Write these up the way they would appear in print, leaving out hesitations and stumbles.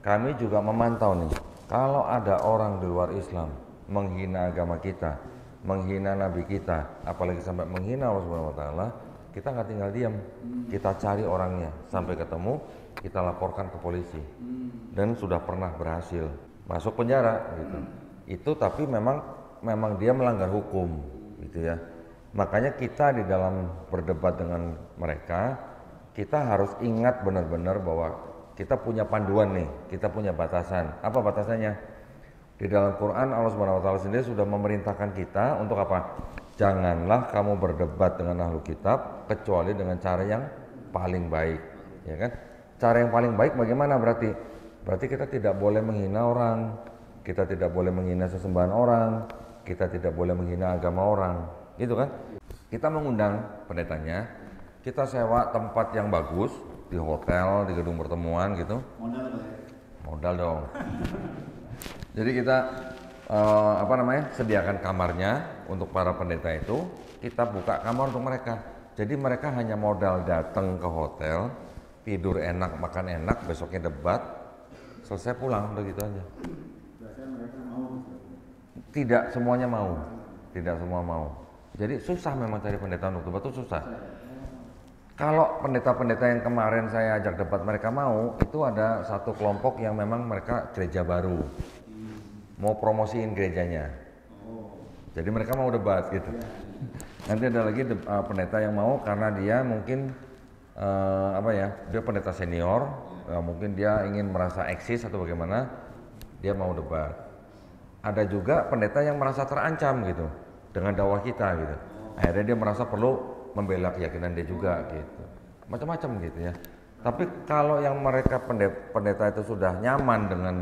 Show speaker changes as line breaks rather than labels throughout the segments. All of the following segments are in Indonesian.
kami juga memantau nih, kalau ada orang di luar Islam menghina agama kita, menghina Nabi kita, apalagi sampai menghina Allah Subhanahu Wa Taala, kita nggak tinggal diam, kita cari orangnya sampai ketemu, kita laporkan ke polisi, dan sudah pernah berhasil masuk penjara gitu. Itu tapi memang dia melanggar hukum, gitu ya. Makanya kita di dalam berdebat dengan mereka, kita harus ingat benar-benar bahwa kita punya panduan nih, kita punya batasan. Apa batasannya? Di dalam Quran Allah Subhanahu Wa Taala sendiri sudah memerintahkan kita untuk apa? Janganlah kamu berdebat dengan ahlu kitab kecuali dengan cara yang paling baik, ya kan? Cara yang paling baik bagaimana berarti? Berarti kita tidak boleh menghina orang, kita tidak boleh menghina sesembahan orang, kita tidak boleh menghina agama orang, gitu kan? Kita mengundang pendetanya, kita sewa tempat yang bagus di hotel, di gedung pertemuan gitu. Modal dong. Jadi kita sediakan kamarnya untuk para pendeta itu, kita buka kamar untuk mereka. Jadi mereka hanya modal datang ke hotel, tidur enak, makan enak, besoknya debat, selesai pulang, begitu aja. Tidak semuanya mau, tidak semua mau. Jadi susah memang cari pendeta untuk debat itu susah. Kalau pendeta-pendeta yang kemarin saya ajak debat mereka mau, itu ada satu kelompok yang memang mereka gereja baru, mau promosiin gerejanya. Jadi mereka mau debat gitu. Nanti ada lagi pendeta yang mau karena dia mungkin dia pendeta senior, mungkin dia ingin merasa eksis atau bagaimana, dia mau debat. Ada juga pendeta yang merasa terancam gitu dengan dakwah kita gitu. Akhirnya dia merasa perlu membela keyakinan dia juga gitu. Macam-macam gitu ya. Tapi kalau yang mereka pendeta itu sudah nyaman dengan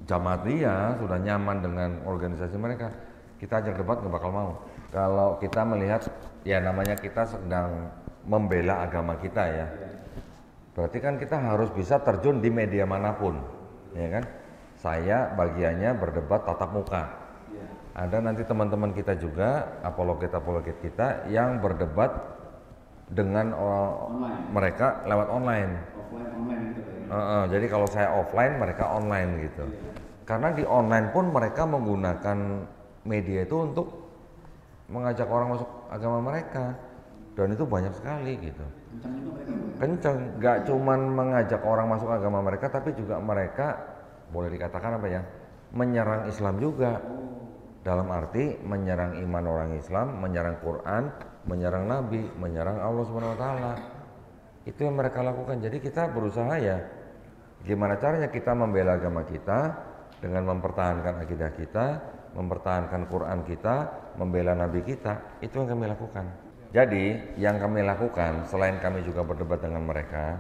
jamaat dia, sudah nyaman dengan organisasi mereka, kita ajak debat nggak bakal mau. Kalau kita melihat ya namanya kita sedang membela agama kita ya, berarti kan kita harus bisa terjun di media manapun, ya kan? Saya bagiannya berdebat tatap muka. Ada nanti teman-teman kita juga apologet kita yang berdebat dengan mereka lewat online. Jadi kalau saya offline, mereka online gitu. Karena di online pun mereka menggunakan media itu untuk mengajak orang masuk agama mereka, dan itu banyak sekali gitu. Kenceng, nggak cuman mengajak orang masuk agama mereka, tapi juga mereka boleh dikatakan menyerang Islam juga. Dalam arti menyerang iman orang Islam, menyerang Quran, menyerang Nabi, menyerang Allah Subhanahu Wa Taala. Itu yang mereka lakukan. Jadi kita berusaha ya, gimana caranya kita membela agama kita dengan mempertahankan akidah kita, mempertahankan Quran kita, membela Nabi kita. Itu yang kami lakukan. Jadi yang kami lakukan selain kami juga berdebat dengan mereka,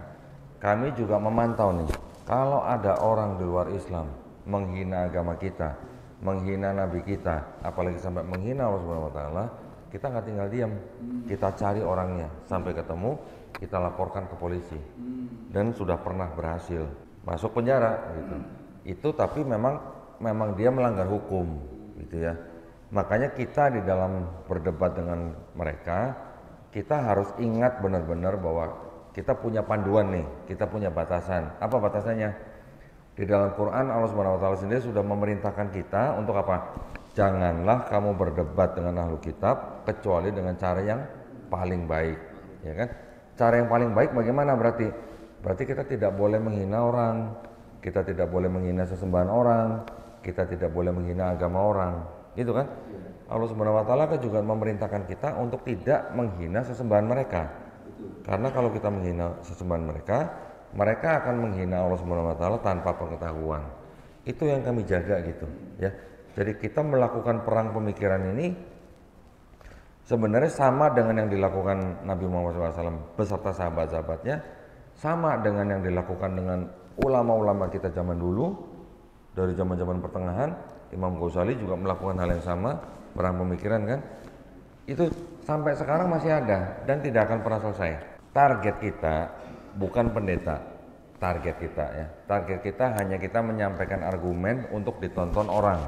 kami juga memantau nih, kalau ada orang di luar Islam menghina agama kita, menghina Nabi kita, apalagi sampai menghina Allah Subhanahu Wa Taala, kita nggak tinggal diam, kita cari orangnya sampai ketemu, kita laporkan ke polisi, dan sudah pernah berhasil masuk penjara gitu. Itu tapi memang dia melanggar hukum, gitu ya. Makanya kita di dalam berdebat dengan mereka, kita harus ingat benar-benar bahwa kita punya panduan nih, kita punya batasan. Apa batasannya? Di dalam Quran Allah Subhanahu Wa Taala sendiri sudah memerintahkan kita untuk apa? Janganlah kamu berdebat dengan ahlu kitab kecuali dengan cara yang paling baik, ya kan? Cara yang paling baik bagaimana berarti? Berarti kita tidak boleh menghina orang, kita tidak boleh menghina sesembahan orang, kita tidak boleh menghina agama orang, gitu kan? Allah Subhanahu Wa Taala juga memerintahkan kita untuk tidak menghina sesembahan mereka. Karena kalau kita menghina sesembahan mereka akan menghina Allah Subhanahu Wa Taala tanpa pengetahuan. Itu yang kami jaga gitu, ya. Jadi kita melakukan perang pemikiran ini sebenarnya sama dengan yang dilakukan Nabi Muhammad SAW beserta sahabat-sahabatnya, sama dengan yang dilakukan dengan ulama-ulama kita zaman dulu, dari zaman-zaman pertengahan. Imam Ghazali juga melakukan hal yang sama, perang pemikiran kan. Itu sampai sekarang masih ada dan tidak akan pernah selesai. Target kita bukan pendeta, target kita hanya kita menyampaikan argumen untuk ditonton orang.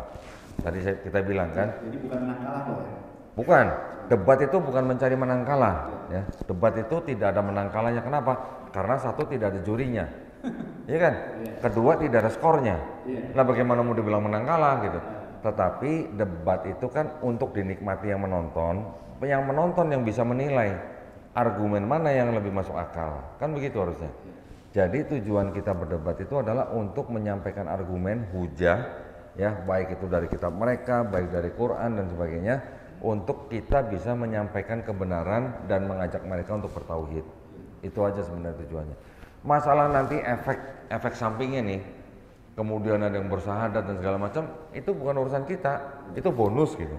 Tadi kita bilang kan.
Jadi bukan menang kalah kok ya?
Bukan, debat itu bukan mencari menang kalah ya. Debat itu tidak ada menang kalahnya. Kenapa? Karena satu, tidak ada jurinya. Iya kan? Kedua, tidak ada skornya. Nah, bagaimana mau dibilang menang kalah gitu. Tetapi debat itu kan untuk dinikmati yang menonton yang bisa menilai argumen mana yang lebih masuk akal. Kan begitu harusnya. Jadi tujuan kita berdebat itu adalah untuk menyampaikan argumen, hujah, ya, baik itu dari kitab mereka, baik dari Quran dan sebagainya, untuk kita bisa menyampaikan kebenaran dan mengajak mereka untuk bertauhid. Itu aja sebenarnya tujuannya. Masalah nanti efek sampingnya nih, kemudian ada yang bersahadat dan segala macam, itu bukan urusan kita, itu bonus gitu.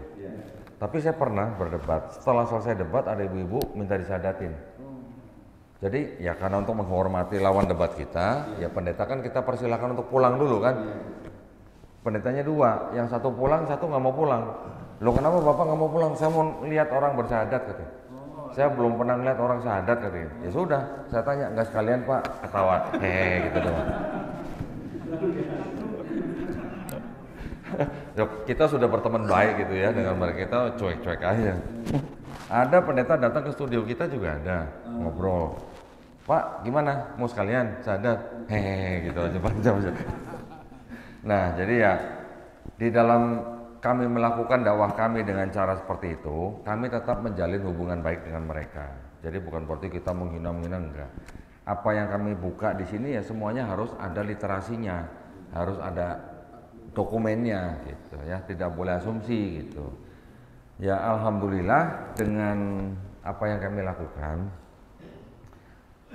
Tapi saya pernah berdebat, setelah selesai debat ada ibu-ibu minta disadatin. Jadi ya karena untuk menghormati lawan debat kita, ya pendeta kan kita persilakan untuk pulang dulu kan. Pendetanya dua, yang satu pulang, satu nggak mau pulang. Loh, kenapa bapak nggak mau pulang? Saya mau lihat orang bersyahadat katanya. Saya belum pernah lihat orang syahadat katanya. Ya sudah, saya tanya, nggak sekalian pak? Ketawa, hehe gitu doang. Kita sudah berteman baik gitu ya dengan mereka, kita cuek-cuek aja. Ada pendeta datang ke studio kita juga ada, ngobrol. Pak, gimana? Mau sekalian syahadat? Hehe gitu aja panjang. Nah, jadi ya di dalam kami melakukan dakwah kami dengan cara seperti itu, kami tetap menjalin hubungan baik dengan mereka. Jadi bukan berarti kita menghina-menghina, enggak. Apa yang kami buka di sini ya semuanya harus ada literasinya, harus ada dokumennya gitu ya, tidak boleh asumsi gitu. Ya alhamdulillah dengan apa yang kami lakukan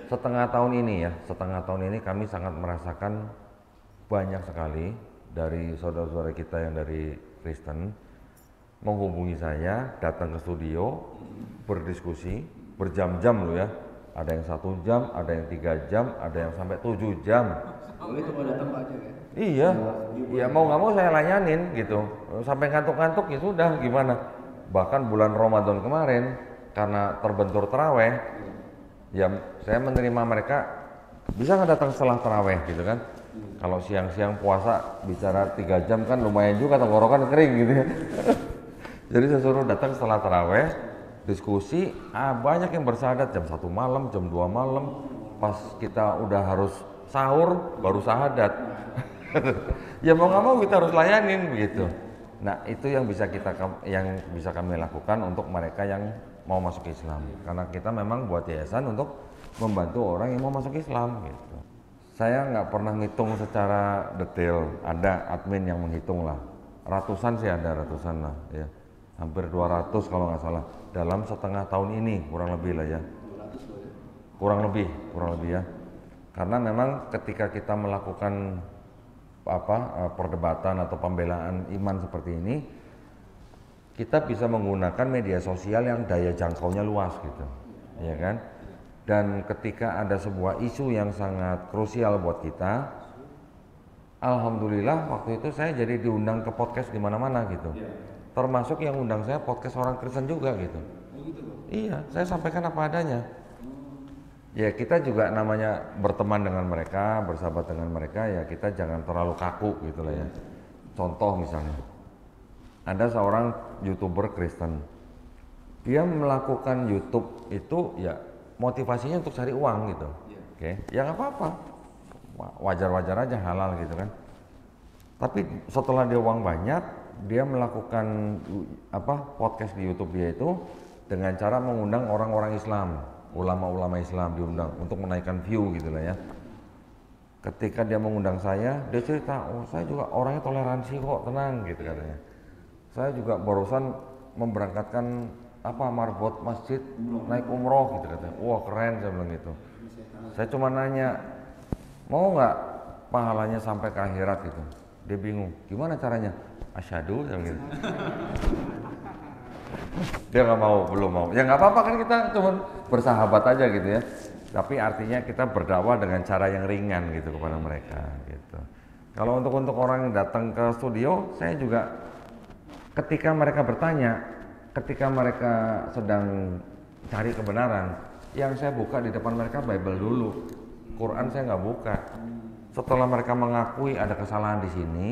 setengah tahun ini kami sangat merasakan banyak sekali dari saudara-saudara kita yang dari Kristen menghubungi saya, datang ke studio, berdiskusi berjam-jam loh ya. Ada yang 1 jam, ada yang 3 jam, ada yang sampai 7 jam.
Oh itu mau datang aja ya?
Iya, ya mau nggak mau saya layanin gitu. Sampai ngantuk-ngantuk ya sudah gimana. Bahkan bulan Ramadan kemarin karena terbentur taraweh, ya saya menerima mereka, bisa nggak datang setelah taraweh gitu kan. Kalau siang-siang puasa bicara 3 jam kan lumayan juga, tenggorokan kering gitu ya. Jadi saya suruh datang setelah taraweh, diskusi, banyak yang bersyahadat jam 1 malam, jam 2 malam, pas kita udah harus sahur baru syahadat. Ya mau nggak mau kita harus layanin begitu. Nah itu yang bisa kami lakukan untuk mereka yang mau masuk Islam, karena kita memang buat yayasan untuk membantu orang yang mau masuk Islam gitu. Saya nggak pernah ngitung secara detail, ada admin yang menghitung lah, ratusan sih ada, ratusan lah ya, hampir 200 kalau nggak salah dalam setengah tahun ini, kurang lebih lah ya, kurang lebih ya. Karena memang ketika kita melakukan perdebatan atau pembelaan iman seperti ini, kita bisa menggunakan media sosial yang daya jangkaunya luas gitu, ya kan? Dan ketika ada sebuah isu yang sangat krusial buat kita, alhamdulillah waktu itu saya jadi diundang ke podcast di mana-mana gitu. Termasuk yang undang saya podcast orang Kristen juga gitu. Iya, saya sampaikan apa adanya. Ya kita juga namanya berteman dengan mereka, bersahabat dengan mereka, ya kita jangan terlalu kaku gitu lah ya. Contoh misalnya, ada seorang YouTuber Kristen, dia melakukan YouTube itu ya motivasinya untuk cari uang gitu. Oke, ya nggak apa-apa, wajar-wajar aja, halal gitu kan. Tapi setelah dia uang banyak, dia melakukan podcast di YouTube dia itu dengan cara mengundang orang-orang Islam, ulama-ulama Islam diundang untuk menaikkan view gitu lah ya. Ketika dia mengundang saya, dia cerita, oh saya juga orangnya toleransi kok, tenang gitu katanya. Saya juga barusan memberangkatkan marbot masjid naik umroh gitu katanya. Wah keren, saya bilang gitu. Saya cuma nanya, mau nggak pahalanya sampai ke akhirat gitu. Dia bingung, gimana caranya? Asyhadu, saya bilang gitu. Dia nggak mau, belum mau. Ya nggak apa-apa kan, kita cuma bersahabat aja gitu ya. Tapi artinya kita berdakwah dengan cara yang ringan gitu kepada mereka gitu. Kalau untuk orang yang datang ke studio, saya juga ketika mereka bertanya, ketika mereka sedang cari kebenaran, yang saya buka di depan mereka Bible dulu. Quran saya nggak buka. Setelah mereka mengakui ada kesalahan di sini,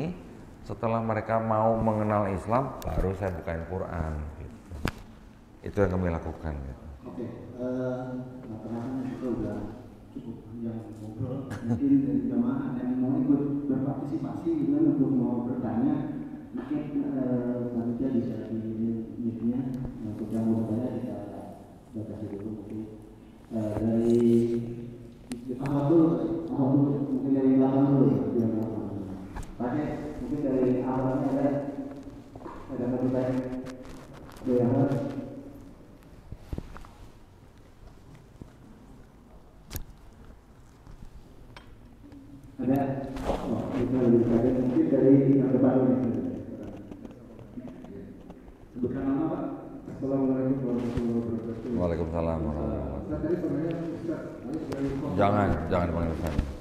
setelah mereka mau mengenal Islam, baru saya bukain Quran. Itu yang kami lakukan gitu.
Oke, teman-teman itu udah
cukup panjang ngobrol. Mungkin dari jamaah ada yang mau ikut berpartisipasi gitu kan untuk mau bertanya, mungkin panitia bisa di meetingnya untuk yang mau bertanya kita batasi dulu mungkin dari awal dulu, mungkin dari belakang dulu ya. Pakai mungkin dari awalnya ada mau bertanya dari awal. Ada, kita lebih mungkin dari yang depan ini. Sebutkan nama Pak. Assalamualaikum warahmatullahi wabarakatuh.
Waalaikumsalam warahmatullahi wabarakatuh.
Tadi sebenarnya Ustaz,
Jangan dipanggil Ustaz.